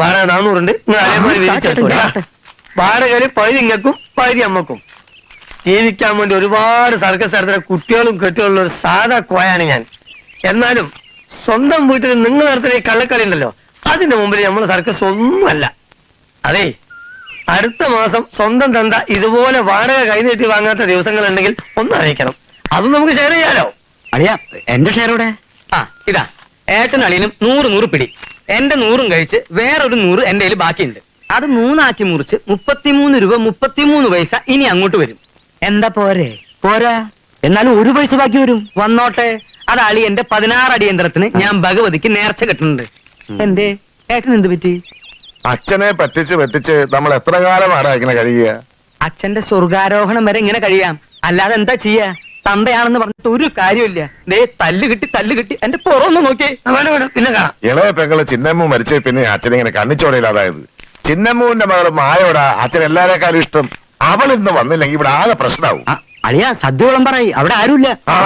വാടക 400 ഉണ്ട്. നിങ്ങൾ അതേപോലെ വിരിച്ചെടുത്തോളൂ. വാടകയില് പകുതി ഇങ്ങക്കും പകുതി അമ്മക്കും. ജീവിക്കാൻ വേണ്ടി ഒരുപാട് സർക്കസ് നടത്തുന്ന കുട്ടികളും കെട്ടിയുള്ള ഒരു സാധാ കോയാണ് ഞാൻ. എന്നാലും സ്വന്തം വീട്ടിൽ നിങ്ങൾ നടത്തുന്ന ഈ കള്ളക്കളി ഉണ്ടല്ലോ, അതിന്റെ മുമ്പിൽ നമ്മൾ സർക്കസ് ഒന്നുമല്ല. അതെ, അടുത്ത മാസം സ്വന്തം തന്ത ഇതുപോലെ വാടക കൈനീട്ടി വാങ്ങാത്ത ദിവസങ്ങളുണ്ടെങ്കിൽ ഒന്ന് അറിയിക്കണം. അത് നമുക്ക് ഷെയർ ചെയ്യാലോ. അളിയാ, എന്റെ ഷെയർ ഇവിടെ. ആ ഇതാ, ഏട്ടനും അളിയനും 100 പിടി. എന്റെ 100 കഴിച്ച് വേറൊരു 100 എന്റെ കയ്യിൽ ബാക്കിയുണ്ട്. അത് 3 ആക്കി മുറിച്ച് 33 രൂപ 33 പൈസ ഇനി അങ്ങോട്ട് വരും. എന്താ പോരെ? പോരാ, എന്നാലും 1 പൈസ ബാക്കി വരും. വന്നോട്ടെ. അത് അളിയന്റെ 16 അടിയന്തരത്തിന് ഞാൻ ഭഗവതിക്ക് നേർച്ച കിട്ടുന്നുണ്ട്. എന്തേ ഏട്ടൻ എന്ത് പറ്റി? അച്ഛനെ പറ്റിച്ച് നമ്മൾ എത്ര കാലമാണ് ഇങ്ങനെ കഴിയുക? അച്ഛന്റെ സ്വർഗാരോഹണം വരെ ഇങ്ങനെ കഴിയാം, അല്ലാതെ എന്താ ചെയ്യാ? തന്തയാണെന്ന് പറഞ്ഞിട്ട് ഒരു കാര്യമില്ല. ദേ തല്ല് കിട്ടി എന്റെ പുറമൊന്ന് നോക്കിയേ. പിന്നെ കാണാം. ഇളയ പെങ്ങള് ചിന്നമ്മു മരിച്ച പിന്നെ അച്ഛനിങ്ങനെ കണ്ണിച്ചോടയില്ലാതായത്. ചിന്നമ്മുവിന്റെ മകള് മായോടാ അച്ഛൻ എല്ലാരേക്കാളും ഇഷ്ടം. അവളിന്ന് വന്നില്ലെങ്കിൽ ഇവിടെ ആകെ പ്രശ്നമാവും. അളിയാ, സദ്യ വിളമ്പറായി, അവിടെ ആരുമില്ല. ആ